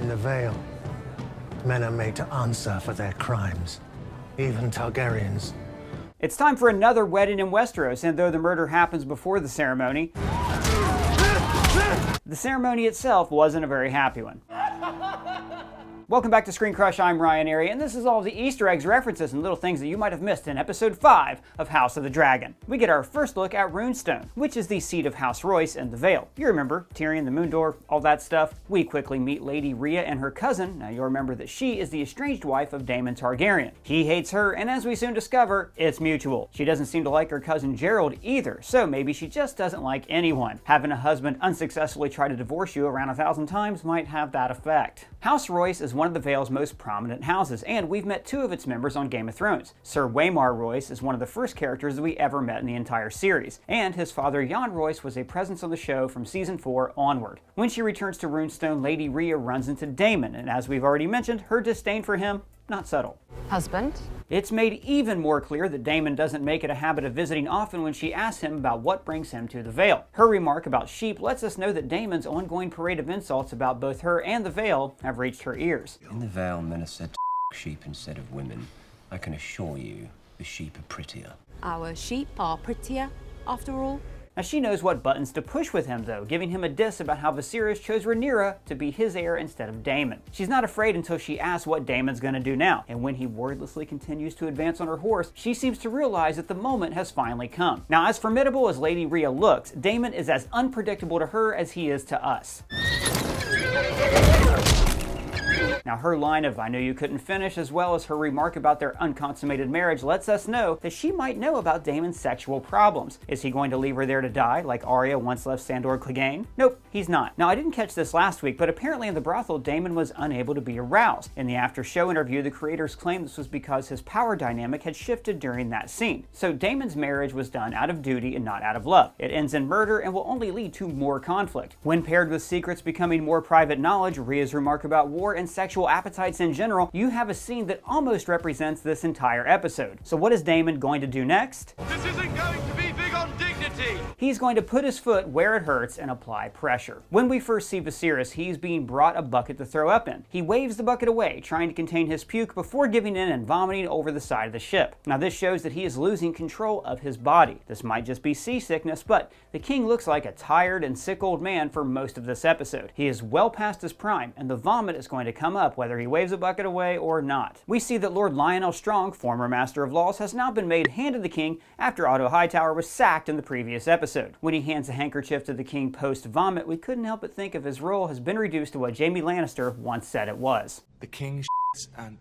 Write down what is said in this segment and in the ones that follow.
In the Vale, men are made to answer for their crimes, even Targaryens. It's time for another wedding in Westeros, and though the murder happens before the ceremony itself wasn't a very happy one. Welcome back to ScreenCrush, I'm Ryan Arey, and this is all the Easter eggs, references, and little things that you might have missed in Episode 5 of House of the Dragon. We get our first look at Runestone, which is the seat of House Royce in the Vale. You remember, Tyrion, the Moondor, all that stuff. We quickly meet Lady Rhea and her cousin. Now you'll remember that she is the estranged wife of Daemon Targaryen. He hates her, and as we soon discover, it's mutual. She doesn't seem to like her cousin Gerald either, so maybe she just doesn't like anyone. Having a husband unsuccessfully try to divorce you around 1,000 times might have that effect. House Royce is one of the Vale's most prominent houses, and we've met two of its members on Game of Thrones. Sir Waymar Royce is one of the first characters that we ever met in the entire series, and his father Jon Royce was a presence on the show from Season 4 onward. When she returns to Runestone, Lady Rhea runs into Daemon, and as we've already mentioned, her disdain for him, not subtle. Husband? It's made even more clear that Daemon doesn't make it a habit of visiting often when she asks him about what brings him to the Vale. Her remark about sheep lets us know that Daemon's ongoing parade of insults about both her and the Vale have reached her ears. In the Vale, men are said to sheep instead of women. I can assure you, the sheep are prettier. Our sheep are prettier, after all. Now she knows what buttons to push with him though, giving him a diss about how Viserys chose Rhaenyra to be his heir instead of Daemon. She's not afraid until she asks what Daemon's gonna do now, and when he wordlessly continues to advance on her horse, she seems to realize that the moment has finally come. Now as formidable as Lady Rhea looks, Daemon is as unpredictable to her as he is to us. Now her line of "I knew you couldn't finish," as well as her remark about their unconsummated marriage, lets us know that she might know about Daemon's sexual problems. Is he going to leave her there to die, like Arya once left Sandor Clegane? Nope, he's not. Now I didn't catch this last week, but apparently in the brothel, Daemon was unable to be aroused. In the after-show interview, the creators claimed this was because his power dynamic had shifted during that scene. So Daemon's marriage was done out of duty and not out of love. It ends in murder and will only lead to more conflict. When paired with secrets becoming more private knowledge, Rhea's remark about war and sexual appetites in general, you have a scene that almost represents this entire episode. So what is Daemon going to do next? This isn't going to be big on dignity! He's going to put his foot where it hurts and apply pressure. When we first see Viserys, he's being brought a bucket to throw up in. He waves the bucket away, trying to contain his puke before giving in and vomiting over the side of the ship. Now this shows that he is losing control of his body. This might just be seasickness, but the king looks like a tired and sick old man for most of this episode. He is well past his prime, and the vomit is going to come up whether he waves a bucket away or not. We see that Lord Lionel Strong, former Master of Laws, has now been made Hand of the King after Otto Hightower was sacked in the previous episode. When he hands a handkerchief to the king post-vomit, we couldn't help but think of his role has been reduced to what Jaime Lannister once said it was. The king shits and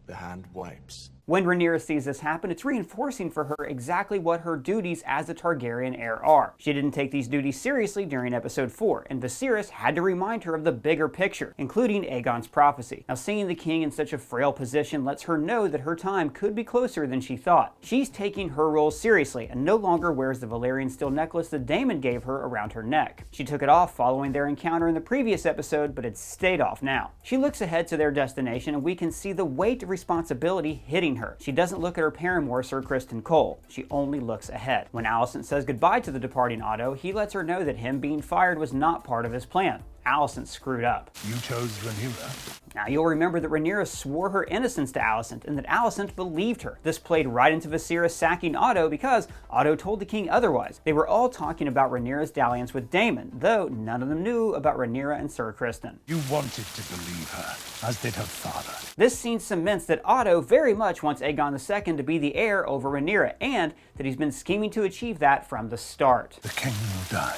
the hand wipes. When Rhaenyra sees this happen, it's reinforcing for her exactly what her duties as a Targaryen heir are. She didn't take these duties seriously during episode 4, and Viserys had to remind her of the bigger picture, including Aegon's prophecy. Now seeing the king in such a frail position lets her know that her time could be closer than she thought. She's taking her role seriously and no longer wears the Valyrian steel necklace that Daemon gave her around her neck. She took it off following their encounter in the previous episode, but it's stayed off now. She looks ahead to their destination, and we can see the weight of responsibility hitting her. She doesn't look at her paramour, Sir Criston Cole. She only looks ahead. When Alicent says goodbye to the departing Otto, he lets her know that him being fired was not part of his plan. Alicent screwed up. You chose Rhaenyra. Now you'll remember that Rhaenyra swore her innocence to Alicent and that Alicent believed her. This played right into Viserys sacking Otto because Otto told the king otherwise. They were all talking about Rhaenyra's dalliance with Daemon, though none of them knew about Rhaenyra and Sir Criston. You wanted to believe her, as did her father. This scene cements that Otto very much wants Aegon II to be the heir over Rhaenyra, and that he's been scheming to achieve that from the start. The king will die.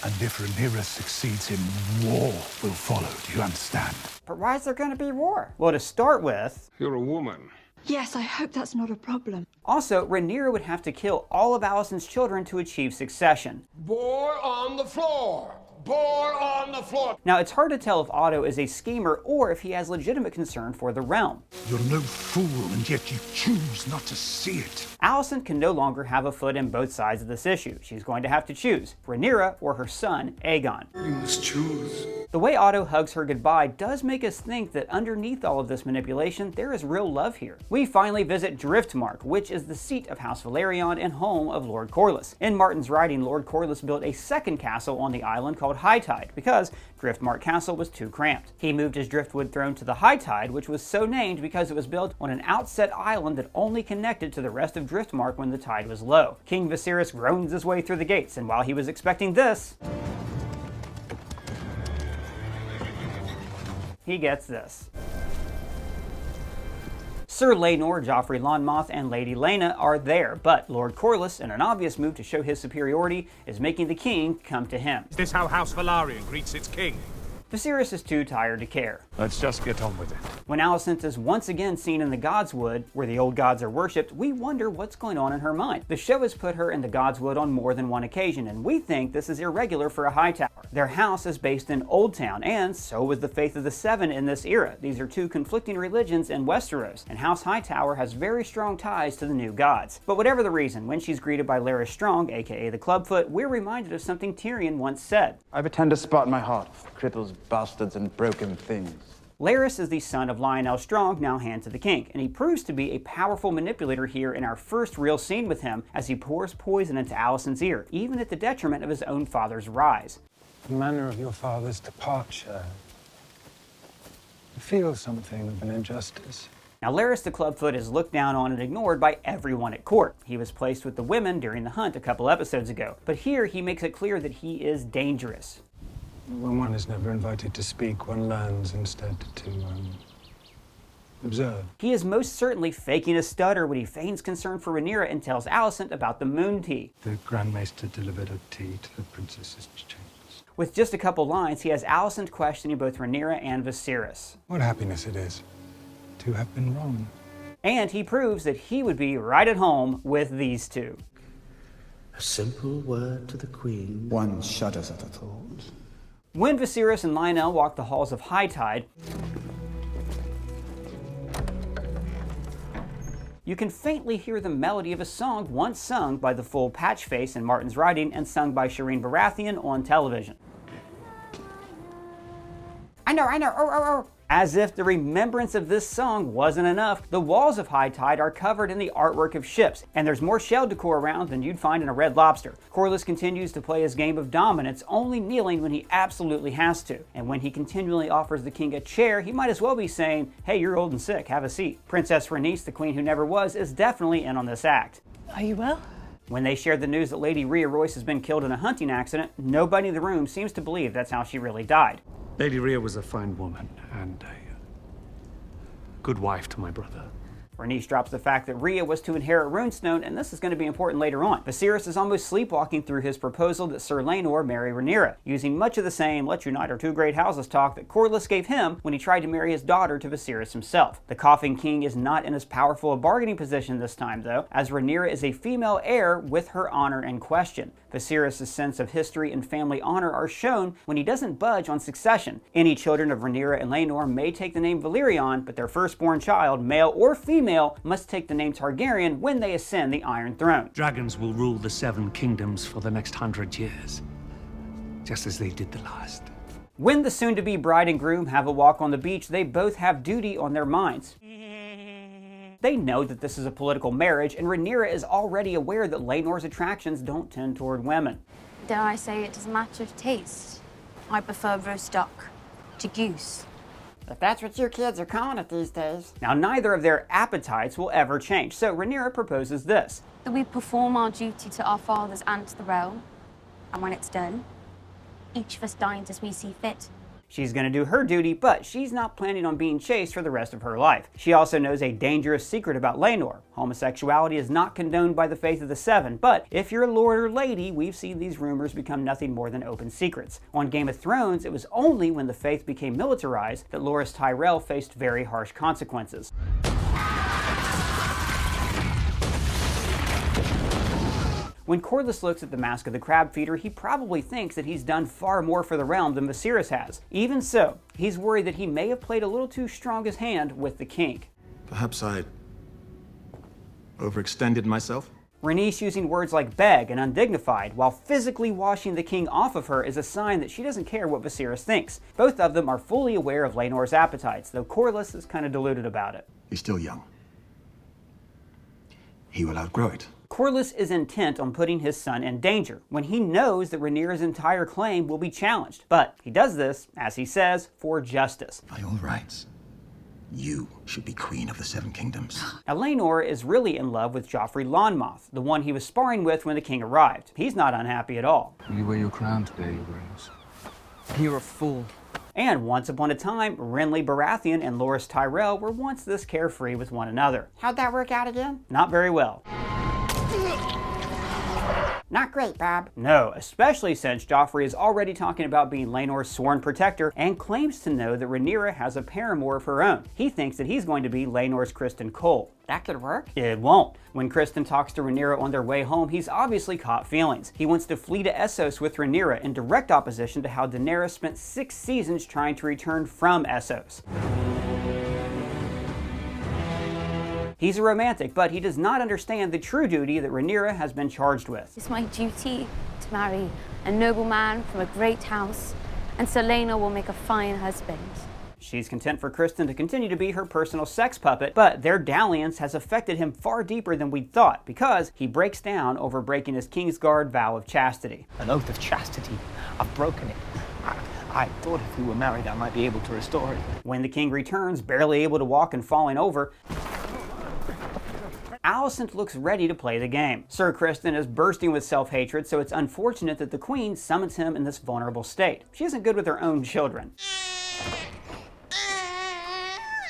And if Rhaenyra succeeds him, war will follow. Do you understand? But why is there going to be war? Well, to start with, You're a woman. Yes, I hope that's not a problem. also, Rhaenyra would have to kill all of Alicent's children to achieve succession. Boar on the floor! Boar on the floor! Now, it's hard to tell if Otto is a schemer or if he has legitimate concern for the realm. You're no fool, and yet you choose not to see it. Alicent can no longer have a foot in both sides of this issue. She's going to have to choose Rhaenyra or her son, Aegon. You must choose. The way Otto hugs her goodbye does make us think that underneath all of this manipulation, there is real love here. We finally visit Driftmark, which is the seat of House Velaryon and home of Lord Corlys. In Martin's writing, Lord Corlys built a second castle on the island called High Tide because Driftmark Castle was too cramped. He moved his driftwood throne to the High Tide, which was so named because it was built on an outset island that only connected to the rest of Driftmark when the tide was low. King Viserys groans his way through the gates, and while he was expecting this, he gets this. Sir Laenor, Joffrey Lonmouth, and Lady Laena are there, but Lord Corlys, in an obvious move to show his superiority, is making the king come to him. Is this how House Velaryon greets its king? Viserys is too tired to care. Let's just get on with it. When Alicent is once again seen in the Godswood, where the old gods are worshipped, we wonder what's going on in her mind. The show has put her in the Godswood on more than one occasion, and we think this is irregular for a Hightower. Their house is based in Old Town, and so was the Faith of the Seven in this era. These are two conflicting religions in Westeros, and House Hightower has very strong ties to the new gods. But whatever the reason, when she's greeted by Larys Strong, aka the Clubfoot, we're reminded of something Tyrion once said. I've a tender spot in my heart for cripples, bastards, and broken things. Larys is the son of Lionel Strong, now Hand to the King, and he proves to be a powerful manipulator here in our first real scene with him as he pours poison into Alicent's ear, even at the detriment of his own father's rise. The manner of your father's departure. I feel something of an injustice. Now, Larys the Clubfoot is looked down on and ignored by everyone at court. He was placed with the women during the hunt a couple episodes ago, but here he makes it clear that he is dangerous. When one is never invited to speak, one learns instead to observe. He is most certainly faking a stutter when he feigns concern for Rhaenyra and tells Alicent about the moon tea. The Grand Maester delivered a tea to the princess's chambers. With just a couple lines, he has Alicent questioning both Rhaenyra and Viserys. What happiness it is to have been wrong. And he proves that he would be right at home with these two. A simple word to the Queen. One shudders at the thought. When Viserys and Lionel walk the halls of High Tide, you can faintly hear the melody of a song once sung by the full Patchface in Martin's writing and sung by Shireen Baratheon on television. I know, oh. As if the remembrance of this song wasn't enough, the walls of High Tide are covered in the artwork of ships, and there's more shell decor around than you'd find in a Red Lobster. Corlys continues to play his game of dominance, only kneeling when he absolutely has to. And when he continually offers the king a chair, he might as well be saying, hey, you're old and sick, have a seat. Princess Rhaenys, the queen who never was, is definitely in on this act. Are you well? When they shared the news that Lady Rhea Royce has been killed in a hunting accident, nobody in the room seems to believe that's how she really died. Lady Rhea was a fine woman and a good wife to my brother. Rhaenys drops the fact that Rhea was to inherit Runestone, and this is going to be important later on. Viserys is almost sleepwalking through his proposal that Sir Laenor marry Rhaenyra, using much of the same let's unite our two great houses talk that Corlys gave him when he tried to marry his daughter to Viserys himself. The Coughing King is not in as powerful a bargaining position this time, though, as Rhaenyra is a female heir with her honor in question. Viserys' sense of history and family honor are shown when he doesn't budge on succession. Any children of Rhaenyra and Laenor may take the name Velaryon, but their firstborn child, male or female, must take the name Targaryen when they ascend the Iron Throne. Dragons will rule the 7 kingdoms for the next 100 years, just as they did the last. When the soon-to-be bride and groom have a walk on the beach, they both have duty on their minds. They know that this is a political marriage, and Rhaenyra is already aware that Laenor's attractions don't tend toward women. Dare I say it is a matter of taste? I prefer roast duck to goose. If that's what your kids are calling it these days. Now, neither of their appetites will ever change, so Rhaenyra proposes this. That we perform our duty to our fathers and to the realm, and when it's done, each of us dines as we see fit. She's going to do her duty, but she's not planning on being chaste for the rest of her life. She also knows a dangerous secret about Laenor. Homosexuality is not condoned by the Faith of the Seven, but if you're a lord or lady, we've seen these rumors become nothing more than open secrets. On Game of Thrones, it was only when the faith became militarized that Loras Tyrell faced very harsh consequences. When Corlys looks at the Mask of the Crab Feeder, he probably thinks that he's done far more for the realm than Viserys has. Even so, he's worried that he may have played a little too strong his hand with the king. Perhaps I overextended myself? Rhaenys using words like beg and undignified while physically washing the king off of her is a sign that she doesn't care what Viserys thinks. Both of them are fully aware of Laenor's appetites, though Corlys is kind of deluded about it. He's still young. He will outgrow it. Corlys is intent on putting his son in danger when he knows that Rhaenyra's entire claim will be challenged. But he does this, as he says, for justice. By all rights, you should be queen of the Seven Kingdoms. Now, Laenor is really in love with Joffrey Lonmouth, the one he was sparring with when the king arrived. He's not unhappy at all. Will you wear your crown today, Your Grace? You're a fool. And once upon a time, Renly Baratheon and Loras Tyrell were once this carefree with one another. How'd that work out again? Not very well. Not great, Bob. No, especially since Joffrey is already talking about being Laenor's sworn protector and claims to know that Rhaenyra has a paramour of her own. He thinks that he's going to be Laenor's Criston Cole. That could work? It won't. When Criston talks to Rhaenyra on their way home, he's obviously caught feelings. He wants to flee to Essos with Rhaenyra in direct opposition to how Daenerys spent 6 seasons trying to return from Essos. He's a romantic, but he does not understand the true duty that Rhaenyra has been charged with. It's my duty to marry a nobleman from a great house, and Sir Laenor will make a fine husband. She's content for Criston to continue to be her personal sex puppet, but their dalliance has affected him far deeper than we'd thought, because he breaks down over breaking his Kingsguard vow of chastity. An oath of chastity. I've broken it. I thought if we were married, I might be able to restore it. When the king returns, barely able to walk and falling over, Alicent looks ready to play the game. Sir Criston is bursting with self-hatred, so it's unfortunate that the queen summons him in this vulnerable state. She isn't good with her own children.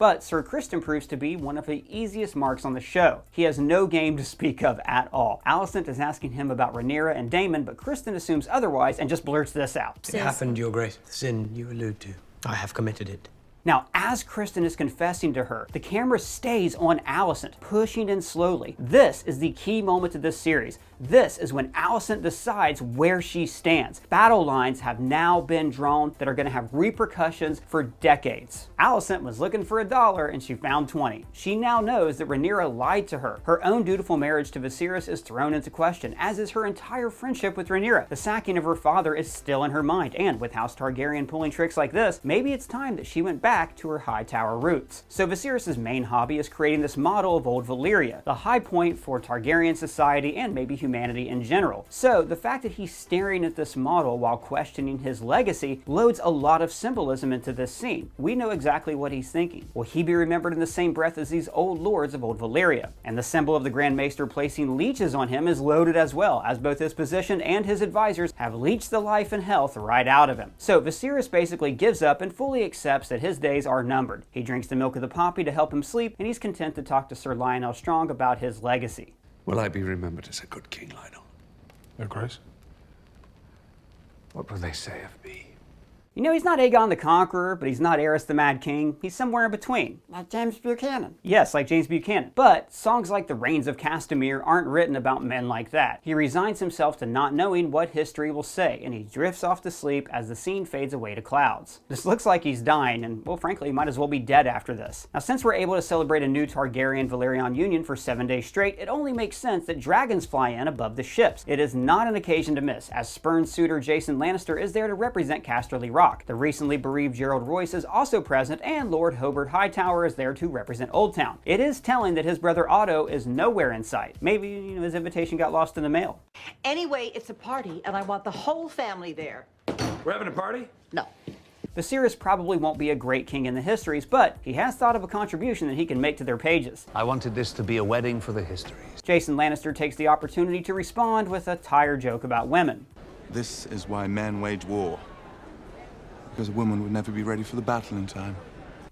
But Sir Criston proves to be one of the easiest marks on the show. He has no game to speak of at all. Alicent is asking him about Rhaenyra and Daemon, but Criston assumes otherwise and just blurts this out. It happened, Your Grace. The sin you allude to. I have committed it. Now, as Criston is confessing to her, the camera stays on Alicent, pushing in slowly. This is the key moment of this series. This is when Alicent decides where she stands. Battle lines have now been drawn that are going to have repercussions for decades. Alicent was looking for $1 and she found 20. She now knows that Rhaenyra lied to her. Her own dutiful marriage to Viserys is thrown into question, as is her entire friendship with Rhaenyra. The sacking of her father is still in her mind, and with House Targaryen pulling tricks like this, maybe it's time that she went back to her Hightower roots. So Viserys' main hobby is creating this model of old Valyria, the high point for Targaryen society and maybe humanity in general. So the fact that he's staring at this model while questioning his legacy loads a lot of symbolism into this scene. We know exactly what he's thinking. Will he be remembered in the same breath as these old lords of old Valyria? And the symbol of the Grand Maester placing leeches on him is loaded as well, as both his position and his advisors have leeched the life and health right out of him. So Viserys basically gives up and fully accepts that his days are numbered. He drinks the milk of the poppy to help him sleep, and he's content to talk to Sir Lionel Strong about his legacy. Will I be remembered as a good king, Lionel? Your Grace? What will they say of me? You know, he's not Aegon the Conqueror, but he's not Aerys the Mad King. He's somewhere in between. Like James Buchanan. Yes, like James Buchanan. But songs like The Reigns of Castamere aren't written about men like that. He resigns himself to not knowing what history will say, and he drifts off to sleep as the scene fades away to clouds. This looks like he's dying, and, well, frankly, he might as well be dead after this. Now, since we're able to celebrate a new Targaryen-Velaryon union for 7 days straight, it only makes sense that dragons fly in above the ships. It is not an occasion to miss, as spurned suitor Jason Lannister is there to represent Casterly Rock. The recently bereaved Gerald Royce is also present, and Lord Hobart Hightower is there to represent Old Town. It is telling that his brother Otto is nowhere in sight. Maybe, his invitation got lost in the mail. Anyway, it's a party, and I want the whole family there. We're having a party? No. Viserys probably won't be a great king in the histories, but he has thought of a contribution that he can make to their pages. I wanted this to be a wedding for the histories. Jason Lannister takes the opportunity to respond with a tired joke about women. This is why men wage war. Because a woman would never be ready for the battle in time.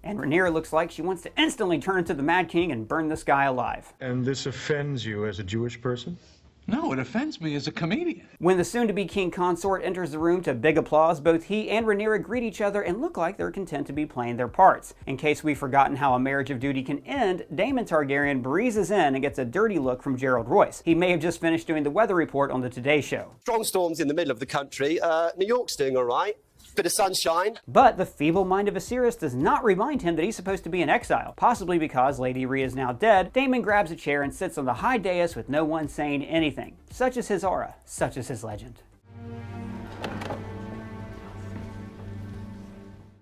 And Rhaenyra looks like she wants to instantly turn into the Mad King and burn this guy alive. And this offends you as a Jewish person? No, it offends me as a comedian. When the soon-to-be king consort enters the room to big applause, both he and Rhaenyra greet each other and look like they're content to be playing their parts. In case we've forgotten how a marriage of duty can end, Daemon Targaryen breezes in and gets a dirty look from Gerald Royce. He may have just finished doing the weather report on the Today Show. Strong storms in the middle of the country. New York's doing all right. Bit of sunshine. But the feeble mind of Viserys does not remind him that he's supposed to be in exile. Possibly because Lady Rhea is now dead, Daemon grabs a chair and sits on the high dais with no one saying anything. Such is his aura, such is his legend.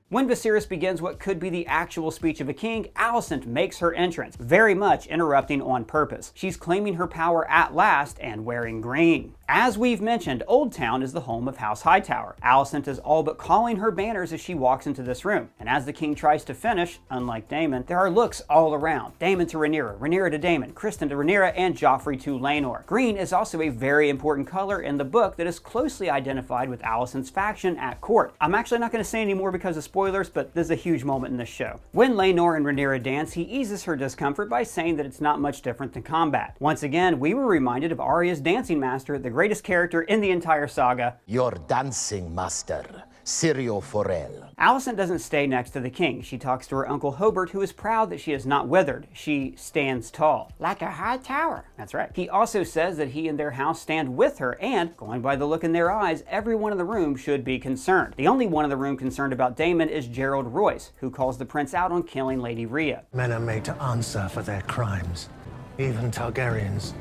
When Viserys begins what could be the actual speech of a king, Alicent makes her entrance, very much interrupting on purpose. She's claiming her power at last and wearing green. As we've mentioned, Old Town is the home of House Hightower. Alicent is all but calling her banners as she walks into this room. And as the king tries to finish, unlike Daemon, there are looks all around. Daemon to Rhaenyra, Rhaenyra to Daemon, Criston to Rhaenyra, and Joffrey to Laenor. Green is also a very important color in the book that is closely identified with Alicent's faction at court. I'm actually not going to say any more because of spoilers, but this is a huge moment in this show. When Laenor and Rhaenyra dance, he eases her discomfort by saying that it's not much different than combat. Once again, we were reminded of Arya's dancing master, the greatest character in the entire saga. Your dancing master, Syrio Forel. Alicent doesn't stay next to the king. She talks to her uncle Hobart, who is proud that she is not withered. She stands tall. Like a high tower. That's right. He also says that he and their house stand with her, and, going by the look in their eyes, everyone in the room should be concerned. The only one in the room concerned about Daemon is Gerald Royce, who calls the prince out on killing Lady Rhea. Men are made to answer for their crimes, even Targaryens.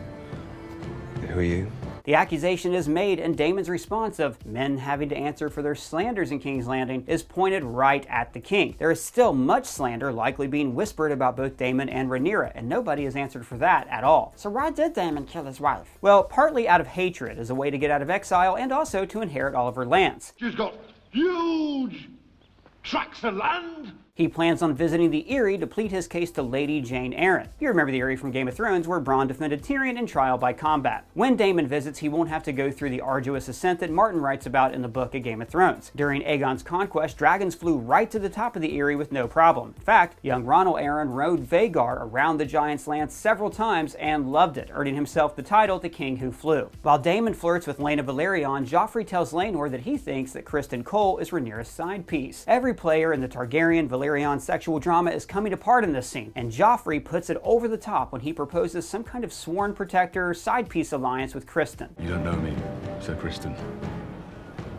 Who are you? The accusation is made, and Daemon's response of men having to answer for their slanders in King's Landing is pointed right at the king. There is still much slander likely being whispered about both Daemon and Rhaenyra, and nobody has answered for that at all. So why did Daemon kill his wife? Well, partly out of hatred as a way to get out of exile, and also to inherit all of her lands. She's got huge tracts of land. He plans on visiting the Eyrie to plead his case to Lady Jane Arryn. You remember the Eyrie from Game of Thrones, where Bronn defended Tyrion in trial by combat. When Daemon visits, he won't have to go through the arduous ascent that Martin writes about in the book A Game of Thrones. During Aegon's conquest, dragons flew right to the top of the Eyrie with no problem. In fact, young Ronald Arryn rode Vhagar around the Giant's Land several times and loved it, earning himself the title the King Who Flew. While Daemon flirts with Laena Velaryon, Joffrey tells Laenor that he thinks that Criston Cole is Rhaenyra's side piece. Every player in the Targaryen-Velaryon sexual drama is coming apart in this scene, and Joffrey puts it over the top when he proposes some kind of sworn protector side piece alliance with Criston. You don't know me, Sir Criston.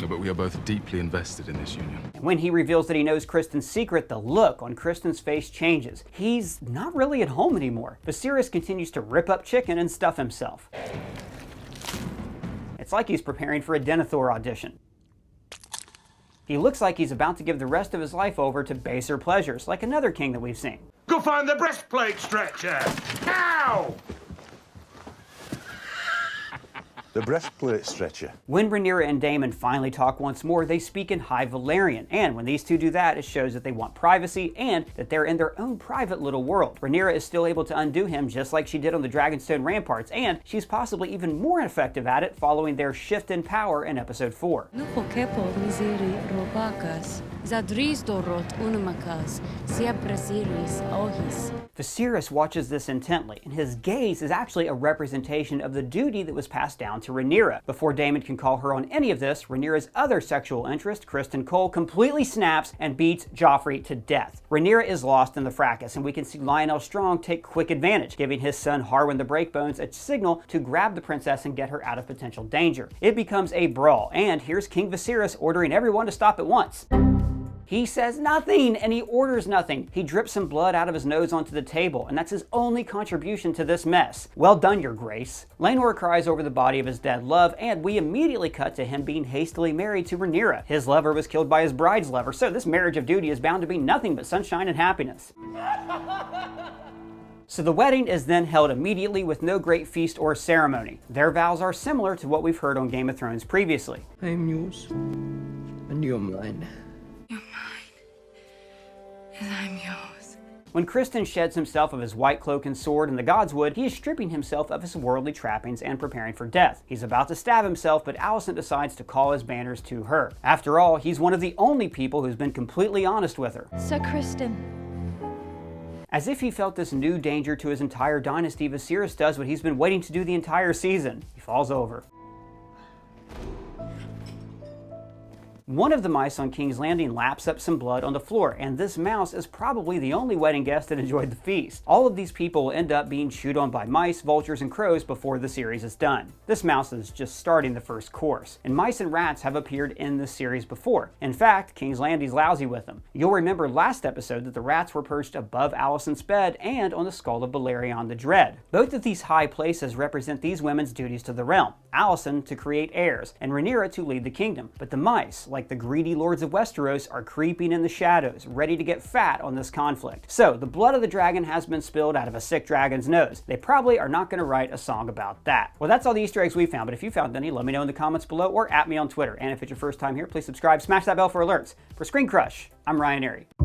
No, but we are both deeply invested in this union. And when he reveals that he knows Criston's secret, the look on Criston's face changes. He's not really at home anymore. Viserys continues to rip up chicken and stuff himself. It's like he's preparing for a Denethor audition. He looks like he's about to give the rest of his life over to baser pleasures, like another king that we've seen. Go find the breastplate stretcher! Now! The breastplate stretcher. When Rhaenyra and Daemon finally talk once more, they speak in High Valyrian, and when these two do that, it shows that they want privacy and that they're in their own private little world. Rhaenyra is still able to undo him just like she did on the Dragonstone ramparts, and she's possibly even more effective at it following their shift in power in episode 4. Viserys watches this intently, and his gaze is actually a representation of the duty that was passed down to Rhaenyra. Before Daemon can call her on any of this, Rhaenyra's other sexual interest, Criston Cole, completely snaps and beats Joffrey to death. Rhaenyra is lost in the fracas, and we can see Lionel Strong take quick advantage, giving his son Harwin the Breakbones a signal to grab the princess and get her out of potential danger. It becomes a brawl, and here's King Viserys ordering everyone to stop at once. He says nothing, and he orders nothing. He drips some blood out of his nose onto the table, and that's his only contribution to this mess. Well done, Your Grace. Laenor cries over the body of his dead love, and we immediately cut to him being hastily married to Rhaenyra. His lover was killed by his bride's lover, so this marriage of duty is bound to be nothing but sunshine and happiness. So the wedding is then held immediately with no great feast or ceremony. Their vows are similar to what we've heard on Game of Thrones previously. I am yours, and you're mine. And I'm yours. When Criston sheds himself of his white cloak and sword in the Godswood, he is stripping himself of his worldly trappings and preparing for death. He's about to stab himself, but Alicent decides to call his banners to her. After all, he's one of the only people who's been completely honest with her. Sir Criston. As if he felt this new danger to his entire dynasty, Viserys does what he's been waiting to do the entire season. He falls over. One of the mice on King's Landing laps up some blood on the floor, and this mouse is probably the only wedding guest that enjoyed the feast. All of these people will end up being chewed on by mice, vultures, and crows before the series is done. This mouse is just starting the first course, and mice and rats have appeared in this series before. In fact, King's Landing's lousy with them. You'll remember last episode that the rats were perched above Alicent's bed and on the skull of Velaryon the Dread. Both of these high places represent these women's duties to the realm. Alicent to create heirs, and Rhaenyra to lead the kingdom. But the mice, like the greedy lords of Westeros, are creeping in the shadows, ready to get fat on this conflict. So, the blood of the dragon has been spilled out of a sick dragon's nose. They probably are not going to write a song about that. Well, that's all the Easter eggs we found, but if you found any, let me know in the comments below or at me on Twitter. And if it's your first time here, please subscribe, smash that bell for alerts. For ScreenCrush, I'm Ryan Arey.